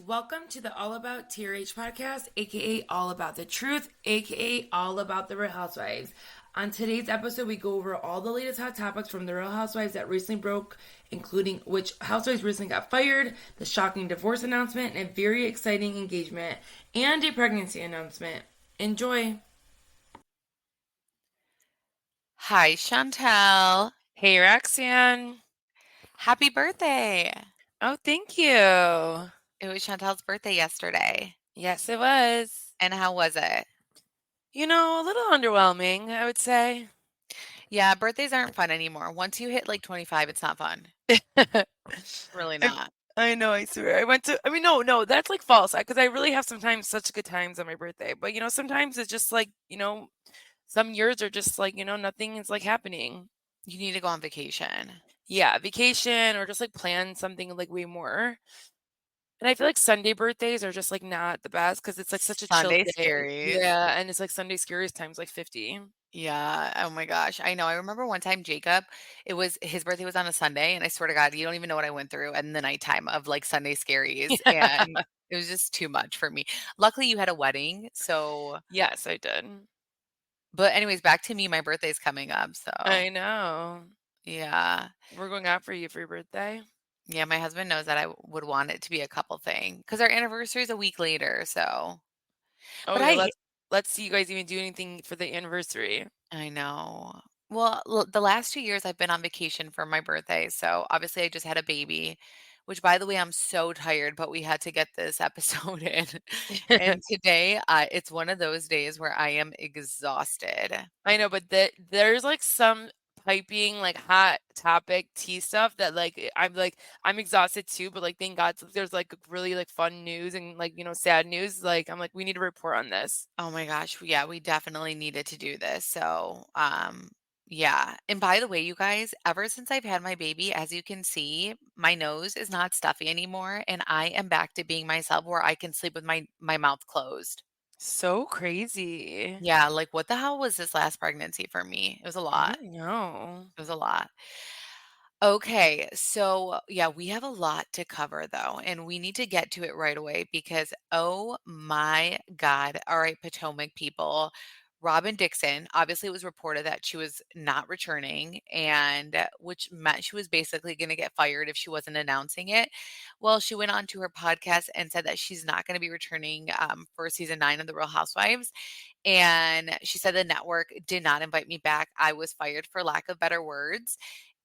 Welcome to the All About TRH podcast, aka All About the Truth, aka All About the Real Housewives. On today's episode, we go over all the latest hot topics from the Real Housewives that recently broke, including which housewives recently got fired, the shocking divorce announcement, and a very exciting engagement, and a pregnancy announcement. Enjoy! Hi, Chantel. Hey, Roxanne. Happy birthday. Oh, thank you. It was Chantel's birthday yesterday. Yes, it was. And how was it? A little underwhelming, I would say. Yeah, birthdays aren't fun anymore. Once you hit like 25, it's not fun. Really I, not. I know, I swear. No, that's like false. Because I really have sometimes such good times on my birthday. But, sometimes it's just like, some years are just like, nothing is like happening. You need to go on vacation. Yeah, vacation or just like plan something like way more. And I feel like Sunday birthdays are just like not the best because it's like such a chill Sunday day. scaries. Yeah, and it's like Sunday scariest times like 50. Yeah. Oh my gosh. I know. I remember one time Jacob, it was his birthday was on a Sunday, and I swear to God, you don't even know what I went through in the nighttime of like Sunday scaries. And it was just too much for me. Luckily, you had a wedding. So, Yes, I did. but anyways, back to me. My birthday's coming up. So, I know. yeah. We're going out for you for your birthday. Yeah, my husband knows that I would want it to be a couple thing because our anniversary is a week later, so Oh but yeah, I let's see you guys even do anything for the anniversary. I know. Well, the last 2 years I've been on vacation for my birthday, so obviously I just had a baby, which by the way, I'm so tired, but we had to get this episode in. And today, it's one of those days where I am exhausted. I know, but there's like some piping like hot topic tea stuff that I'm exhausted too, but like thank God there's like really like fun news and like sad news. Like I'm like we need to report on this. Oh my gosh, yeah, we definitely needed to do this. So, yeah. And by the way, you guys, ever since I've had my baby, as you can see, my nose is not stuffy anymore, and I am back to being myself where I can sleep with my mouth closed. So crazy. Yeah, like what the hell was this last pregnancy for me? It was a I lot. don't know. It was a lot. Okay, so yeah, we have a lot to cover though, and we need to get to it right away because oh my God. All right, Potomac people. Robin Dixon, obviously it was reported that she was not returning and which meant she was basically going to get fired if she wasn't announcing it. Well, she went on to her podcast and said that she's not going to be returning for season 9 of The Real Housewives. And she said the network did not invite me back. I was fired for lack of better words.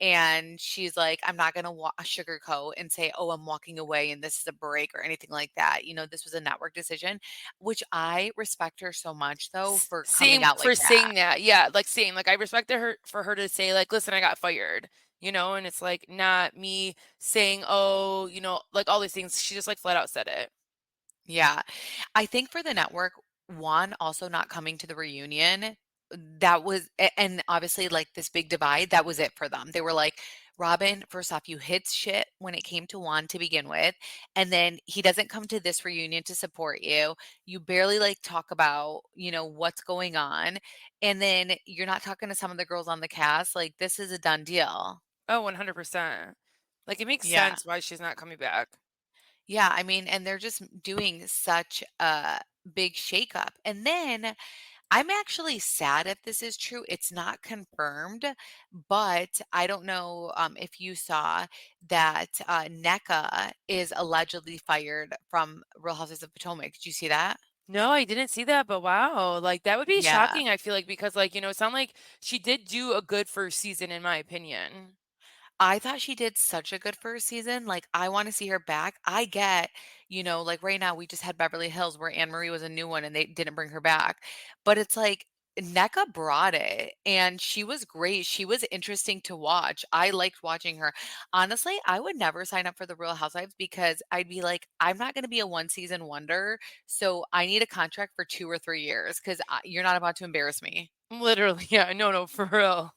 And she's like, I'm not going to sugarcoat and say, oh, I'm walking away and this is a break or anything like that. You know, this was a network decision, which I respect her so much, though, for coming Same out like for that. saying that. Yeah, like same. Like I respected her for her to say like, listen, I got fired. And it's like not me saying, oh, like all these things. She just like flat out said it. Yeah. I think for the network, one, also not coming to the reunion, that was, and obviously, like this big divide, that was it for them. They were like, Robin, first off, you hit shit when it came to Juan to begin with. And then he doesn't come to this reunion to support you. You barely like talk about, what's going on. And then you're not talking to some of the girls on the cast. Like, this is a done deal. Oh, 100%. Like it makes Yeah. sense why she's not coming back. Yeah, I mean, and they're just doing such a big shakeup. And then I'm actually sad if this is true. It's not confirmed, but I don't know if you saw that NECA is allegedly fired from Real Houses of Potomac. Did you see that? No, I didn't see that, but wow, like that would be Yeah. shocking. I feel like because like it sounded like she did do a good first season in my opinion. I thought she did such a good first season. Like, I want to see her back. I get, like right now we just had Beverly Hills where Anne Marie was a new one and they didn't bring her back. But it's like NECA brought it and she was great. She was interesting to watch. I liked watching her. Honestly, I would never sign up for the Real Housewives because I'd be like, I'm not going to be a one season wonder. So I need a contract for 2 or 3 years because you're not about to embarrass me. Literally, yeah, no, for real.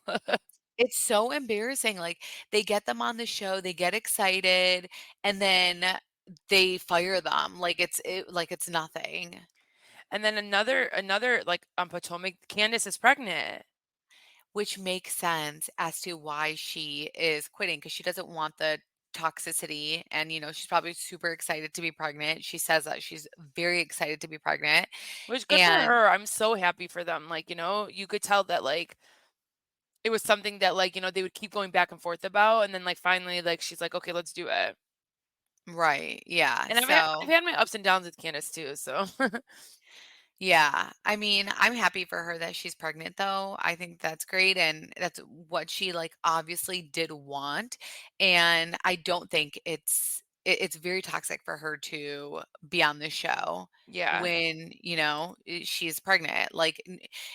It's so embarrassing, like, they get them on the show, they get excited, and then they fire them like it's nothing, And then another like on Potomac, Candace is pregnant. which makes sense as to why she is quitting because she doesn't want the toxicity, and, she's probably super excited to be pregnant. She says that she's very excited to be pregnant, Which good for and her. I'm so happy for them. Like, you could tell that like it was something that like, they would keep going back and forth about and then like finally like she's like, "Okay, let's do it." right, yeah, And I've so had my ups and downs with Candace too, so yeah, I mean, I'm happy for her that she's pregnant though. I think that's great and that's what she like obviously did want. And I don't think it's very toxic for her to be on the show yeah. when, she's pregnant. Like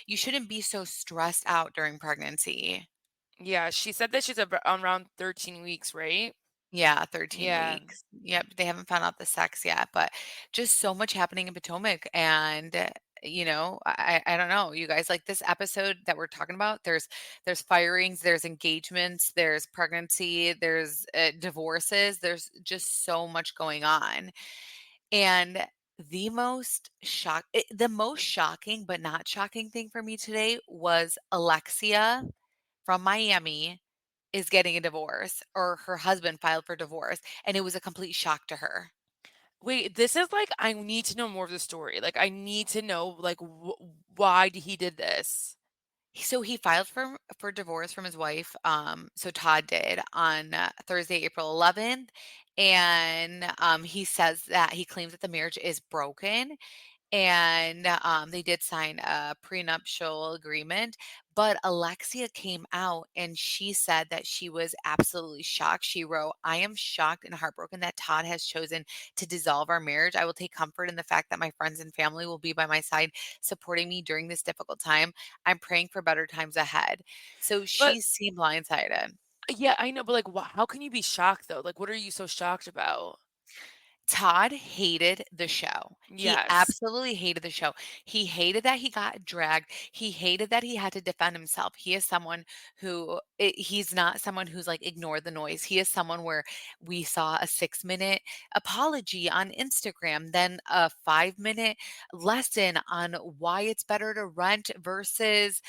you shouldn't be so stressed out during pregnancy. Yeah, she said that she's around 13 weeks, right? Yeah, 13 Yeah. weeks. Yep, they haven't found out the sex yet, but just so much happening in Potomac and I don't know, you guys like this episode that we're talking about, there's firings, there's engagements, there's pregnancy, there's divorces, there's just so much going on. And the most shocking but not shocking thing for me today was Alexia from Miami is getting a divorce or her husband filed for divorce, and it was a complete shock to her. Wait, this is like I need to know more of the story. Like I need to know like why he did this. So he filed for divorce from his wife, so Todd did on Thursday, April 11th, and he says that he claims that the marriage is broken and they did sign a prenuptial agreement. But Alexia came out and she said that she was absolutely shocked. She wrote, "I am shocked and heartbroken that Todd has chosen to dissolve our marriage. I will take comfort in the fact that my friends and family will be by my side, supporting me during this difficult time. I'm praying for better times ahead." So But she seemed blindsided. yeah, I know, but like how can you be shocked though? Like what are you so shocked about? Todd hated the show. He Yes. absolutely hated the show. He hated that he got dragged. He hated that he had to defend himself. He is someone he's not someone who's like ignored the noise. He is someone where we saw a 6-minute apology on Instagram, then a 5-minute lesson on why it's better to rent versus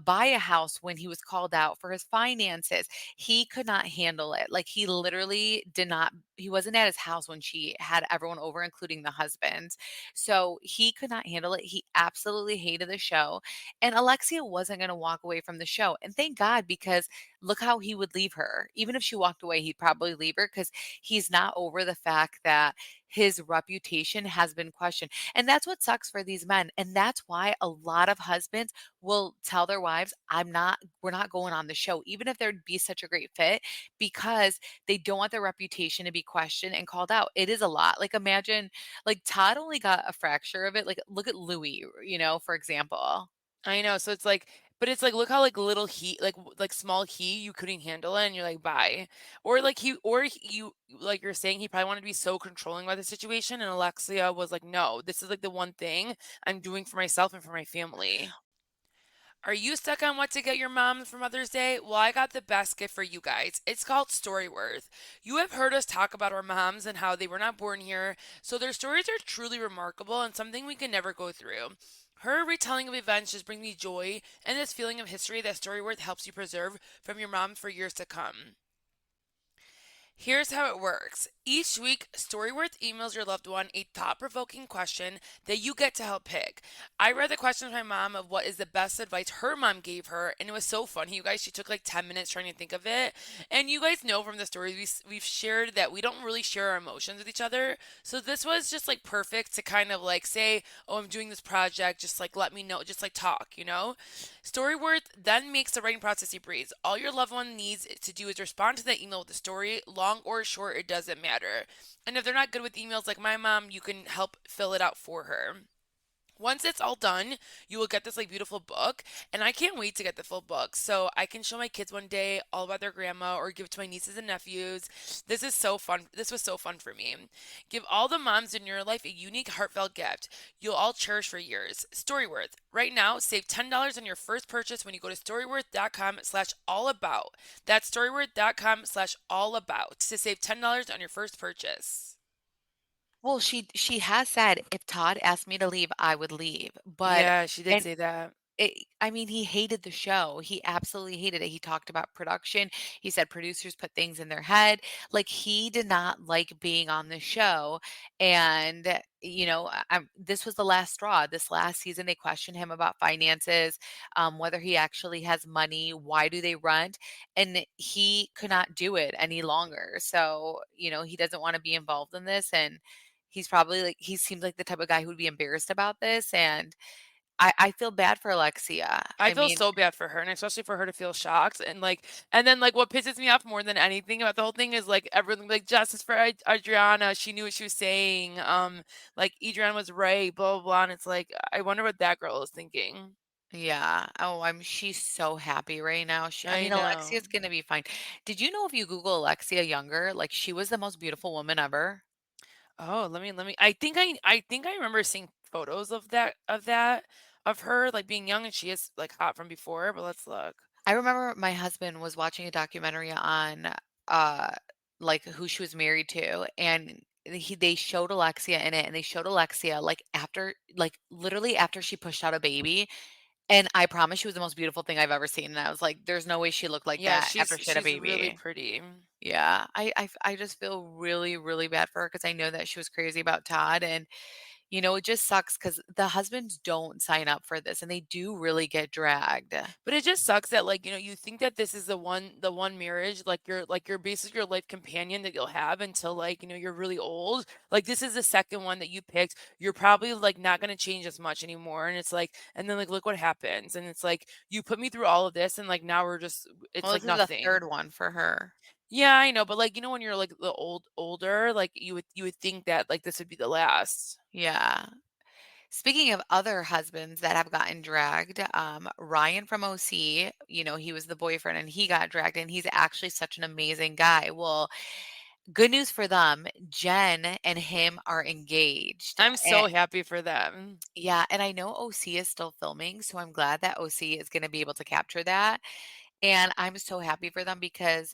buy a house when he was called out for his finances. He could not handle it. Like he literally did not he wasn't at his house when she had everyone over, including the husband. So he could not handle it. He absolutely hated the show. And Alexia wasn't going to walk away from the show. And thank God, because look how he would leave her. Even if she walked away, he'd probably leave her because he's not over the fact that his reputation has been questioned. And that's what sucks for these men. And that's why a lot of husbands will tell their wives, we're not going on the show, even if there'd be such a great fit, because they don't want their reputation to be questioned and called out. It is a lot. Like imagine like Todd only got a fracture of it. Like look at Louis, for example. I know. So it's like but it's like look how like little heat like small heat you couldn't handle it and you're like bye. Or like you like you're saying he probably wanted to be so controlling about the situation and Alexia was like, "No, this is like the one thing I'm doing for myself and for my family." Are you stuck on what to get your mom for Mother's Day? Well, I got the best gift for you guys. It's called Storyworth. You have heard us talk about our moms and how they were not born here, so their stories are truly remarkable and something we can never go through. Her retelling of events just brings me joy and this feeling of history that Storyworth helps you preserve from your mom for years to come. Here's how it works. Each week, Storyworth emails your loved one a thought provoking question that you get to help pick. I read the question with my mom of what is the best advice her mom gave her, and it was so funny, you guys. She took like 10 minutes trying to think of it. And you guys know from the stories we've shared that we don't really share our emotions with each other. So this was just like perfect to kind of like say, "Oh, I'm doing this project, just like let me know, just like talk. Storyworth then makes the writing process a breeze. All your loved one needs to do is respond to that email with the story, long or short, it doesn't matter. And if they're not good with emails like my mom, you can help fill it out for her. Once it's all done, you will get this like beautiful book, and I can't wait to get the full book so I can show my kids one day all about their grandma or give it to my nieces and nephews. This is so fun. This was so fun for me. Give all the moms in your life a unique, heartfelt gift you'll all cherish for years. Storyworth. Right now, save $10 on your first purchase when you go to storyworth.com/allabout. That's storyworth.com/allabout to save $10 on your first purchase. Well, she has said if Todd asked me to leave, I would leave. But Yeah, she did and say that. I mean, he hated the show. He absolutely hated it. He talked about production. He said producers put things in their head. Like he did not like being on the show. And this was the last straw. This last season, they questioned him about finances, whether he actually has money, why do they rent, and he could not do it any longer. So he doesn't want to be involved in this, and he's probably like he seems like the type of guy who would be embarrassed about this, and I feel bad for Alexia. I I feel mean, so bad for her, and especially for her to feel shocked and then like what pisses me off more than anything about the whole thing is like everything like justice for Adriana. She knew what she was saying. Like Adriana was right, blah blah blah. And it's like I wonder what that girl is thinking. yeah. Oh, she's so happy right now. I I mean, know. Alexia's gonna be fine. Did you know if you Google Alexia younger, like she was the most beautiful woman ever? Oh, let me. I think I remember seeing photos of her like being young, and she is like hot from before. But let's look. I remember my husband was watching a documentary on uh like who she was married to, and they showed Alexia in it, and they showed Alexia like after like literally after she pushed out a baby. And I promise she was the most beautiful thing I've ever seen, and I was like, "There's no way she looked like Yeah, that after she's she had a she's really baby." pretty. Yeah, I just feel really, really bad for her because I know that she was crazy about Todd, and, it just sucks because the husbands don't sign up for this, and they do really get dragged. But it just sucks that you think that this is the one marriage, like your basically your life companion that you'll have until you're really old. Like this is the second one that you picked. You're probably like not gonna change as much anymore. And it's like and then like look what happens. And it's like you put me through all of this and like now we're just it's Well, like this is the nothing. 3rd one for her. Yeah, I know, but like when you're like the older, like you would think that like this would be the last. Yeah. Speaking of other husbands that have gotten dragged, Ryan from OC, he was the boyfriend and he got dragged, and he's actually such an amazing guy. Well, good news for them, Jen and him are engaged. I'm so happy for them. Yeah, and I know OC is still filming, so I'm glad that OC is gonna be able to capture that, and I'm so happy for them because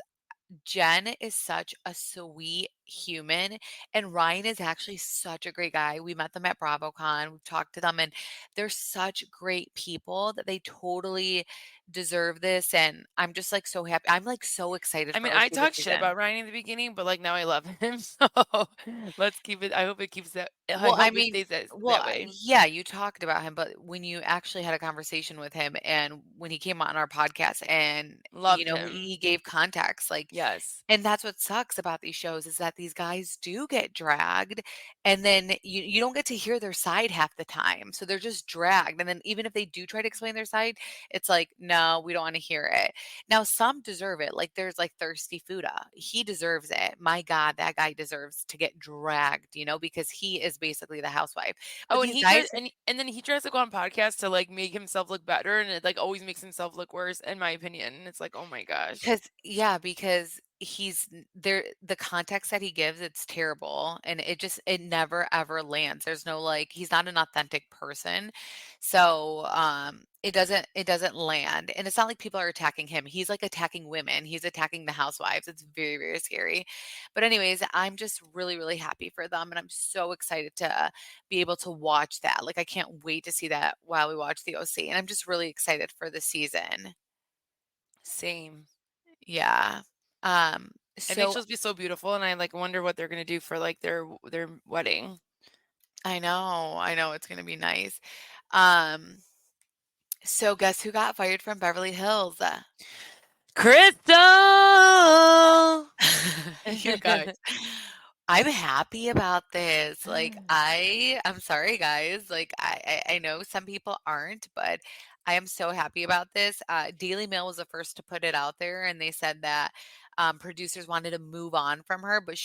Jen is such a sweet human, and Ryan is actually such a great guy. We met them at BravoCon, we've talked to them, and they're such great people that they totally deserve this, and I'm just, like, so happy. I'm, like, so excited I for mean, OC I this talked shit season. about Ryan in the beginning, but like now I love him. So let's keep it. I hope it keeps that. I Well, I hope it mean stays that way. yeah, you talked about him, but when you actually had a conversation with him and when he came on our podcast and, Loved he him. gave context, like Yes. and that's what sucks about these shows is that these guys do get dragged, and then you don't get to hear their side half the time. So they're just dragged. And then even if they do try to explain their side, it's like, no, we don't want to hear it. Now some deserve it. Like there's like Thirsty Fuda. He deserves it. My God, that guy deserves to get dragged, because he is basically the housewife. But Oh, and these he tries, guys and then he tries to go on podcasts to like make himself look better, and it like always makes himself look worse, in my opinion. And it's like, oh my gosh. because he's there the context that he gives, it's terrible, and it never ever lands. There's no like he's not an authentic person. So, it doesn't land, and it's not like people are attacking him. He's, like, attacking women. He's attacking the housewives. It's very, very scary. But anyways, I'm just really, really happy for them, and I'm so excited to be able to watch that. Like, I can't wait to see that while we watch the OC, and I'm just really excited for the season. Same. Yeah. Um, I think so she'll be so beautiful, and I like wonder what they're gonna do for like their wedding. I know it's gonna be nice. Um, so guess who got fired from Beverly Hills? Crystal. You guys. I'm happy about this. Like I'm sorry guys. Like I know some people aren't, but I am so happy about this. Daily Mail was the first to put it out there, and they said that producers wanted to move on from her, but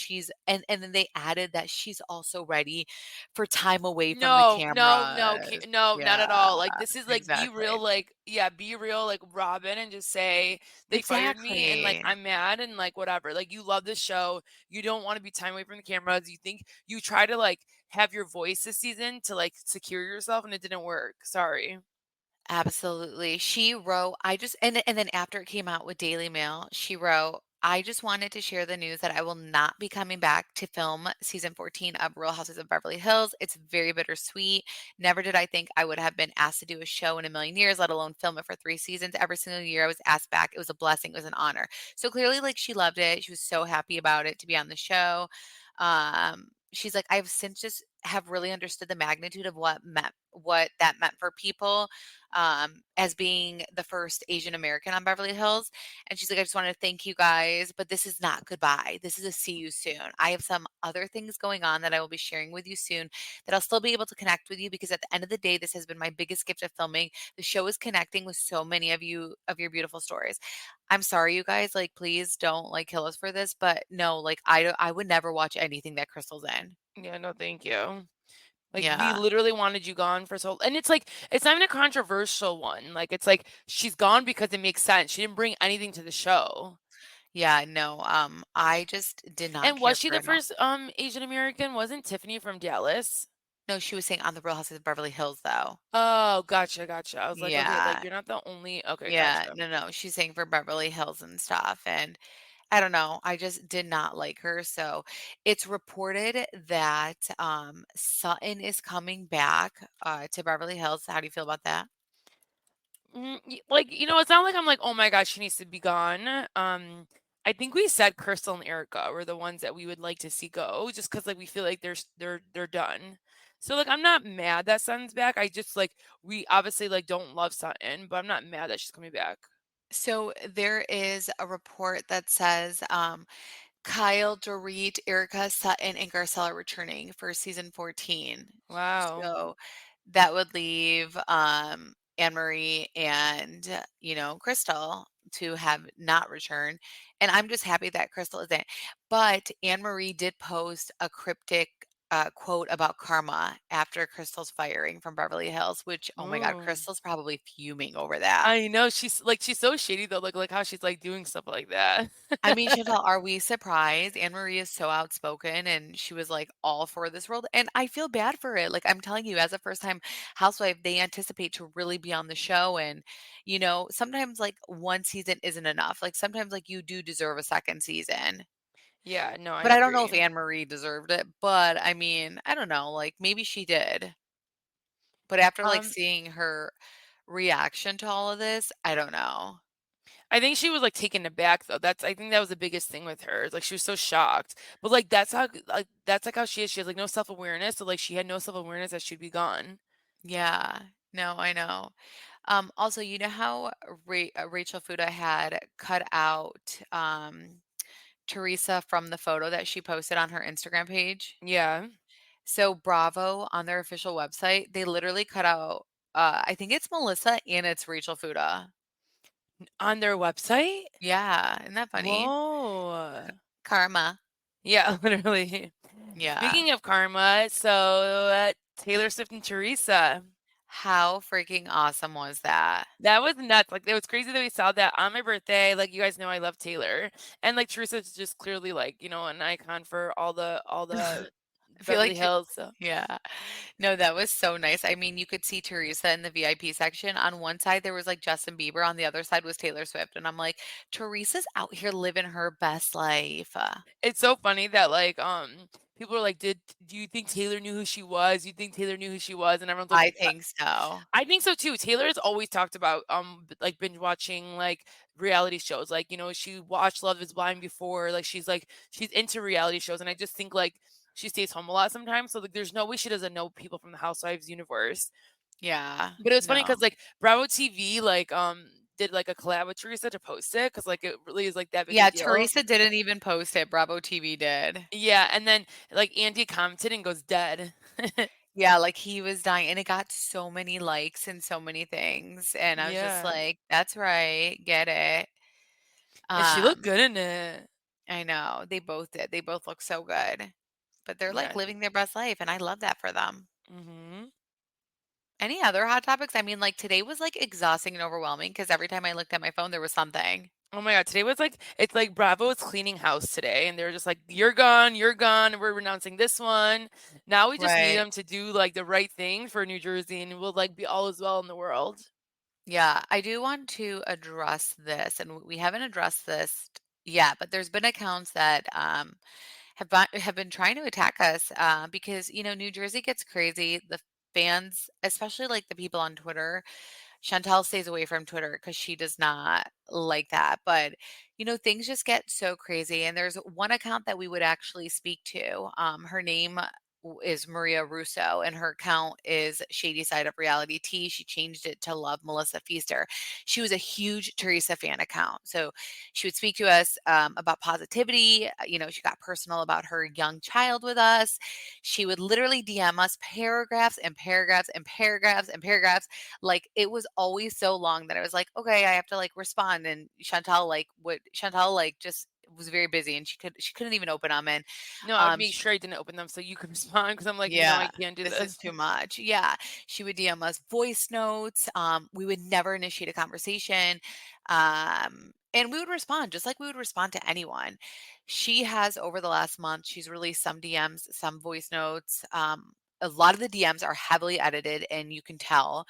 and then they added that she's also ready for time away from the No, no, no, cameras. no, not at Yeah, all. Like this is like be exactly. real, like yeah, be real, like Robin, and just say they fired me, and like Exactly. I'm mad, and like whatever. Like you love this show, you don't want to be time away from the cameras. You think you try to like have your voice this season to like secure yourself, and it didn't work. Sorry. Absolutely. She wrote, I just and then after it came out with Daily Mail, she wrote, I just wanted to share the news that I will not be coming back to film season 14 of Real Houses of Beverly Hills. It's very bittersweet. Never did I think I would have been asked to do a show in a million years, let alone film it for 3 seasons. Every single year I was asked back. It was a blessing. It was an honor. So clearly, like, she loved it. She was so happy about it to be on the show. She's like, I've since just have really understood the magnitude of what that meant for people, as being the first Asian American on Beverly Hills. And she's like, I just want to thank you guys, but this is not goodbye. This is a see you soon. I have some other things going on that I will be sharing with you soon that I'll still be able to connect with you, because at the end of the day, this has been my biggest gift of filming. The show is connecting with so many of you of your beautiful stories. I'm sorry, you guys, like, please don't like kill us for this, but no, like, I would never watch anything that Crystal's in. Yeah, no, thank you. Like, we Yeah. literally wanted you gone for so, and it's like, it's not even a controversial one. Like, it's like she's gone because it makes sense. She didn't bring anything to the show. Yeah, no, I just did not And was care she for the it at all. first Asian American? Wasn't Tiffany from Dallas? No, she was saying on the Real Houses of Beverly Hills, though. Oh, gotcha, gotcha. I was like, okay, like Yeah. you're not the only. Okay, Yeah, gotcha. no, no, she's saying for Beverly Hills and stuff, and I don't know, I just did not like her. So it's reported that, Sutton is coming back, to Beverly Hills. How do you feel about that? Like, it's not like I'm like, oh my gosh, she needs to be gone. I think we said Crystal and Erica were the ones that we would like to see go, just because like we feel like they're done. So like I'm not mad that Sutton's back. I just like we obviously like don't love Sutton, but I'm not mad that she's coming back. So there is a report that says, Kyle, Dorit, Erica, Sutton, and Garcelle are returning for season 14. Wow. So that would leave, Anne Marie and, Crystal to have not returned. And I'm just happy that Crystal isn't. But Anne Marie did post a cryptic, quote about karma after Crystal's firing from Beverly Hills, which, oh my God, Oh. Crystal's probably fuming over that. I know she's so shady though. Like how she's like doing stuff like that. I mean, Chantel, are we surprised? Anne Marie is so outspoken and she was like all for this world. And I feel bad for it. Like, I'm telling you, as a first time housewife, they anticipate to really be on the show. And, sometimes like one season isn't enough. Like, sometimes like you do deserve a second season. Yeah, no, I But I don't know if agree. Anne Marie deserved it. But I mean, I don't know. Like, maybe she did. But after like Um, seeing her reaction to all of this, I don't know. I think she was like taken aback though. I think that was the biggest thing with her. Like she was so shocked. But like that's like how she is. She has like no self awareness. So like she had no self awareness that she'd be gone. Yeah. No, I know. Also, you know how Rachel Fuda had cut out, Teresa from the photo that she posted on her Instagram page? Yeah. So Bravo, on their official website, they literally cut out, I think it's Melissa and it's Rachel Fuda. On their website? Yeah, isn't that funny? Whoa. Karma. Yeah, literally. Yeah. Speaking of karma, so Taylor Swift and Teresa. How freaking awesome was that? That was nuts. Like it was crazy that we saw that on my birthday. Like you guys know I love Taylor. And like Teresa's just clearly like, an icon for all the I feel Beverly like Hills. So yeah. No, that was so nice. I mean, you could see Teresa in the VIP section. On one side, there was like Justin Bieber. On the other side was Taylor Swift. And I'm like, Teresa's out here living her best life. it's so funny that like people are like, do you think Taylor knew who she was? You think Taylor knew who she was? And everyone's like, I think so. I think so too. Taylor has always talked about like binge watching like reality shows. Like, she watched Love is Blind before. Like she's into reality shows. And I just think like she stays home a lot sometimes. So like there's no way she doesn't know people from the Housewives universe. Yeah. But it was funny No. because like Bravo TV like did like a collab with Teresa to post it because like it really is like that big a Yeah, deal. Teresa didn't even post it. Bravo TV did. Yeah, and then like Andy commented and goes dead. Yeah, like he was dying and it got so many likes and so many things. And I was just Yeah. like, that's right. Get it. And she looked Um, good in it. I know. They both did. They both look so good. But they're like Yeah. living their best life and I love that for them. Mhm. Any other hot topics? I mean, like today was like exhausting and overwhelming because every time I looked at my phone, there was something. Oh my god, today was like it's like Bravo is cleaning house today and they're just like, you're gone, we're renouncing this one. Now we just need Right. them to do like the right thing for New Jersey and we'll like be all as well in the world. Yeah. I do want to address this, and we haven't addressed this Yeah, but there's been accounts that have been trying to attack us because New Jersey gets crazy. The fans, especially like the people on Twitter, Chantel stays away from Twitter because she does not like that. But things just get so crazy. And there's one account that we would actually speak to. Her name is Maria Russo, and her account is Shady Side of Reality T. She changed it to Love Melissa Feaster. She was a huge Teresa fan account, so she would speak to us about positivity. She got personal about her young child with us. She would literally DM us paragraphs and paragraphs and paragraphs and paragraphs. Like, it was always so long that I was like, okay, I have to like respond. And Chantal like just was very busy, and she couldn't even open them. And No, I would make she sure I didn't open them so you could respond because I'm like, no, I yeah, can't do this is this. too much. Yeah. She would DM us voice notes. We would never initiate a conversation. And we would respond just like we would respond to anyone. She has, over the last month, she's released some DMs, some voice notes. A lot of the DMs are heavily edited, and you can tell.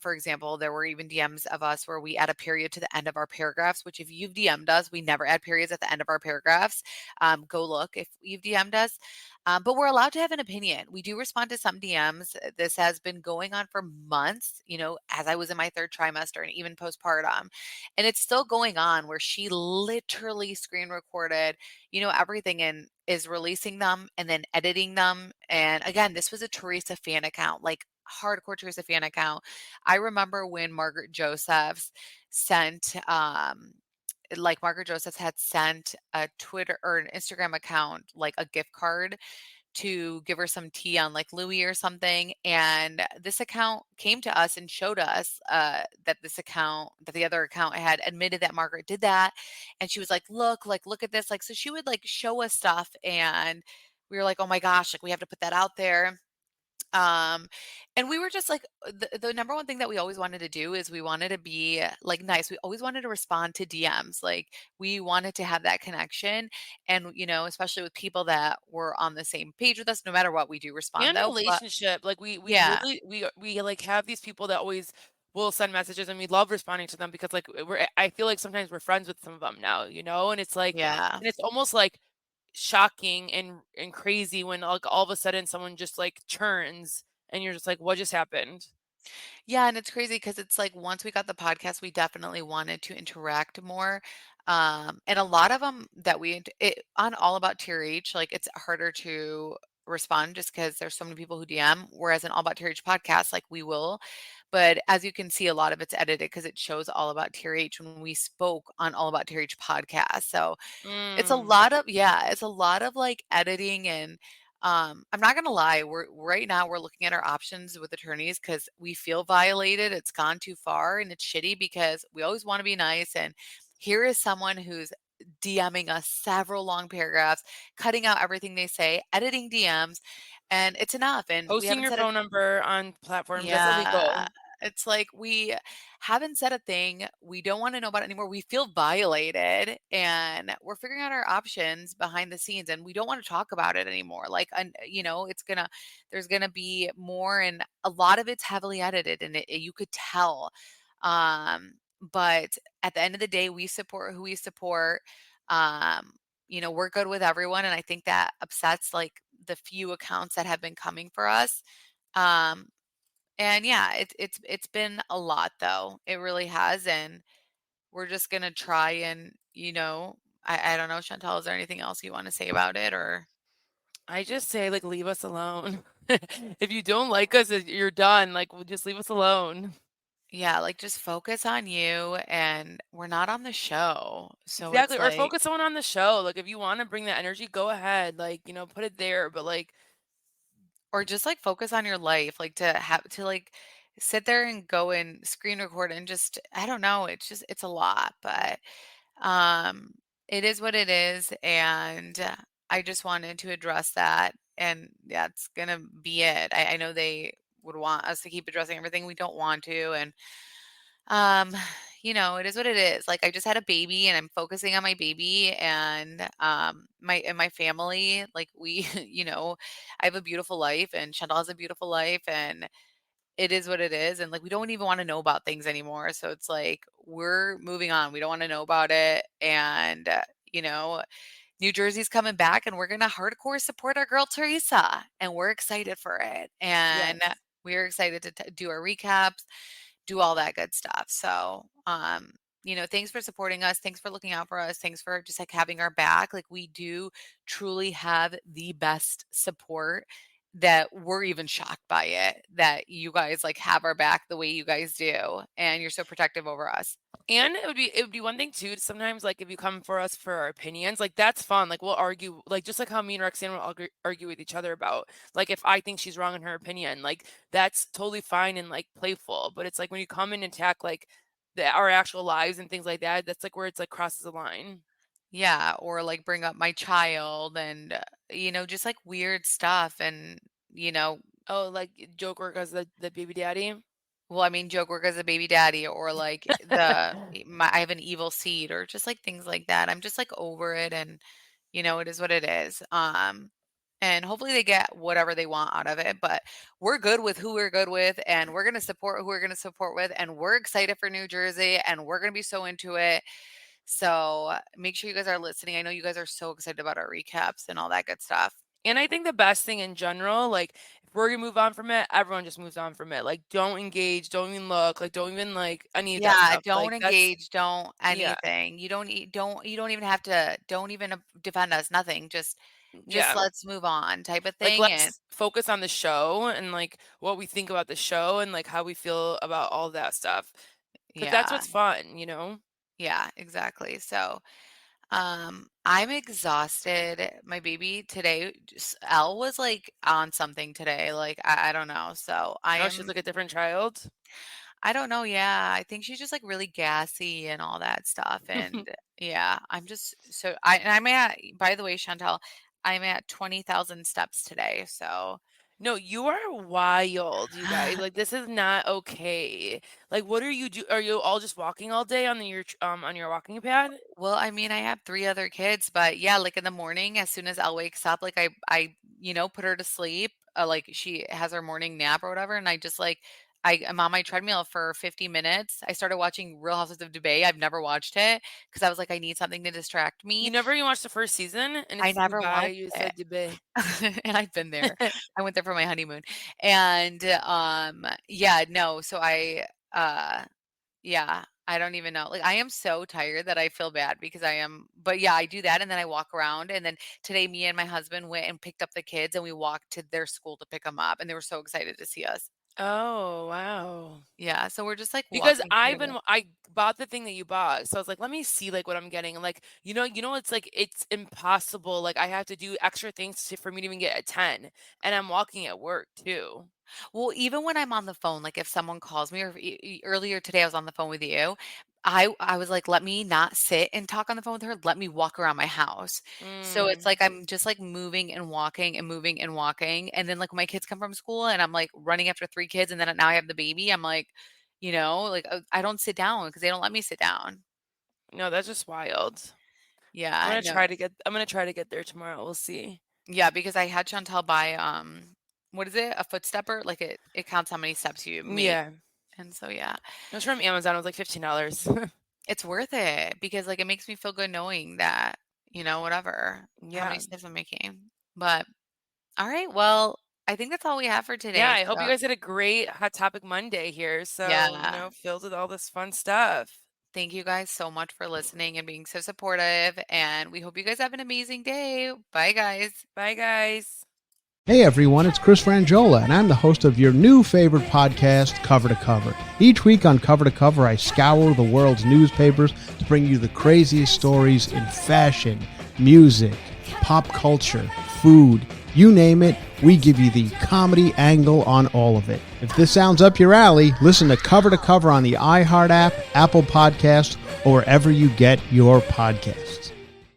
For example, there were even DMs of us where we add a period to the end of our paragraphs, which if you've DM'd us, we never add periods at the end of our paragraphs. Go look if you've DM'd us. But we're allowed to have an opinion. We do respond to some DMs. This has been going on for months, as I was in my third trimester and even postpartum. And it's still going on, where she literally screen recorded, everything, and is releasing them and then editing them. And again, this was a Teresa fan account, like hardcore Teresa fan account. I remember when Margaret Josephs sent, like Margaret Josephs had sent a Twitter or an Instagram account, like a gift card to give her some tea on like Louis or something. And this account came to us and showed us that the other account had admitted that Margaret did that. And she was like, look at this. Like, so she would like show us stuff. And we were like, oh my gosh, like we have to put that out there. Um, and we were just like, the number one thing that we always wanted to do is we wanted to be like nice. We always wanted to respond to DMs. Like, we wanted to have that connection. And, especially with people that were on the same page with us, no matter what, we do respond And though. But relationship, like we yeah, really we like have these people that always will send messages and we love responding to them because like I feel like sometimes we're friends with some of them now, and it's like yeah. and it's almost like shocking and crazy when like all of a sudden someone just like churns and you're just like, what just happened? Yeah, and it's crazy because it's like once we got the podcast, we definitely wanted to interact more. And a lot of them that on All About TRH, like it's harder to respond just because there's so many people who DM. Whereas in All About TRH podcast, like we will. But as you can see, a lot of it's edited because it shows All About TRH when we spoke on All About TRH podcast. So Mm. it's a lot of like editing. And I'm not gonna lie, we're right now we're looking at our options with attorneys because we feel violated. It's gone too far, and it's shitty because we always want to be nice. And here is someone who's DMing us several long paragraphs, cutting out everything they say, editing DMs, and it's enough. And we Posting haven't your said a phone number on platforms, that's yeah. illegal. It's like we haven't said a thing. We don't want to know about it anymore. We feel violated, and we're figuring out our options behind the scenes, and we don't want to talk about it anymore. Like, there's gonna be more, and a lot of it's heavily edited, and you could tell. But at the end of the day, we support who we support. We're good with everyone, and I think that upsets like the few accounts that have been coming for us. Um, and yeah, it's been a lot though. It really has, and we're just gonna try and I don't know, Chantal, is there anything else you want to say about it? Or I just say like leave us alone. If you don't like us, you're done. Like, well, just leave us alone. yeah, like just focus on you, and we're not on the show. So Exactly. it's Or like, focus someone on the show. Like if you want to bring that energy, go ahead. Like, put it there. But like or just like focus on your life, like to have to like sit there and go and screen record and just I don't know, it's a lot. But Um, it is what it is, and I just wanted to address that, and that's gonna be it. I know they would want us to keep addressing everything. We don't want to, and um, it is what it is. Like I just had a baby, and I'm focusing on my baby and my family. Like we, I have a beautiful life, and Chantal has a beautiful life, and it is what it is. And like we don't even want to know about things anymore. So it's like we're moving on. We don't want to know about it. And New Jersey's coming back and we're going to hardcore support our girl Teresa. And we're excited for it. And Yes. we're excited to do our recaps, do all that good stuff. So, thanks for supporting us. Thanks for looking out for us. Thanks for just like having our back. Like we do truly have the best support that we're even shocked by it, that you guys like have our back the way you guys do. And you're so protective over us. And it would be one thing too, sometimes, like, if you come for us for our opinions, like, that's fun, like, we'll argue, like, just like how me and Roxanne will argue with each other about, like, if I think she's wrong in her opinion, like, that's totally fine and, like, playful, but it's like when you come and attack, like, our actual lives and things like that, that's, like, where it's, like, crosses the line. Yeah. Or like bring up my child and, just like weird stuff. And, you know, Oh, like, Joker as the baby daddy? well, I mean, joke work as a baby daddy or like I have an evil seed or just like things like that. I'm just like over it and it is what it is. And hopefully they get whatever they want out of it, but we're good with who we're good with and we're going to support who we're going to support with and we're excited for New Jersey and we're going to be so into it. So, make sure you guys are listening. I know you guys are so excited about our recaps and all that good stuff. And I think the best thing in general, like, if we're gonna move on from it, everyone just moves on from it. Like, don't engage, don't even look, like, don't even like any of that Yeah, stuff. don't Like, that's engage, don't yeah, anything. You don't even have to don't even defend us, nothing. Just yeah. let's move on type of Like, thing and let's focus on the show and like what we think about the show and like how we feel about all that stuff. Cause that's yeah. what's fun, you know? Yeah, exactly. So, I'm exhausted. My baby today Elle was like on something today. Like I don't know. So, Oh, she's like a different child. I don't know, yeah. I think she's just, like, really gassy and all that stuff, and yeah, I'm just so I'm at by the way, Chantel, I'm at 20,000 steps today, so No, you are wild, you guys. Like, this is not okay. Like, what are you do? Are you all just walking all day on on your walking pad? well, I mean, I have 3 other kids, but yeah, like, in the morning, as soon as Elle wakes up, like, I put her to sleep, like, she has her morning nap or whatever, and I just, like I'm on my treadmill for 50 minutes. I started watching Real Housewives of Dubai. I've never watched it because I was like, "I need something to distract You me." never even watched the first season, and I it's never Dubai. watched You it. said Dubai. And I've been there. I went there for my honeymoon. And, yeah, no, so yeah, I don't even know. Like, I am so tired that I feel bad because but yeah, I do that and then I walk around. And then today, me and my husband went and picked up the kids and we walked to their school to pick them up. And they were so excited to see us. Oh, wow. Yeah, so we're just like Because walking together. I bought the thing that you bought, so I was like, "Let me see, like, what I'm getting," and, like, it's like, it's impossible, like, I have to do extra things for me to even get a 10, and I'm walking at work too. Well, even when I'm on the phone, like if someone calls me or earlier today I was on the phone with you, I was like, let me not sit and talk on the phone with her. Let me walk around my house. So it's Mm. like I'm just like moving and walking and moving and walking. And then like when my kids come from school and I'm like running after 3 kids and then now I have the baby, I'm like, like I don't sit down because they don't let me sit down. No, that's just wild. Yeah, no. I'm gonna try to get there tomorrow, we'll see. Yeah, because I had Chantel buy what is it? A foot stepper? Like it counts how many steps you make. Yeah. And so yeah. It was from Amazon, it was like $15. It's worth it because, like, it makes me feel good knowing that, whatever, how many Yeah. steps I'm making. But, all right, well, I think that's all we have for Yeah, today. I hope you So, guys had a great Hot Topic Monday here, so, yeah, filled with all this fun stuff. thank you guys so much for listening and being so supportive. And we hope you guys have an amazing day. Bye, guys. Bye, guys. Hey everyone, it's Chris Frangiola, and I'm the host of your new favorite podcast, Cover to Cover. Each week on Cover to Cover, I scour the world's newspapers to bring you the craziest stories in fashion, music, pop culture, food, you name it, we give you the comedy angle on all of it. If this sounds up your alley, listen to Cover on the iHeart app, Apple Podcasts, or wherever you get your podcasts.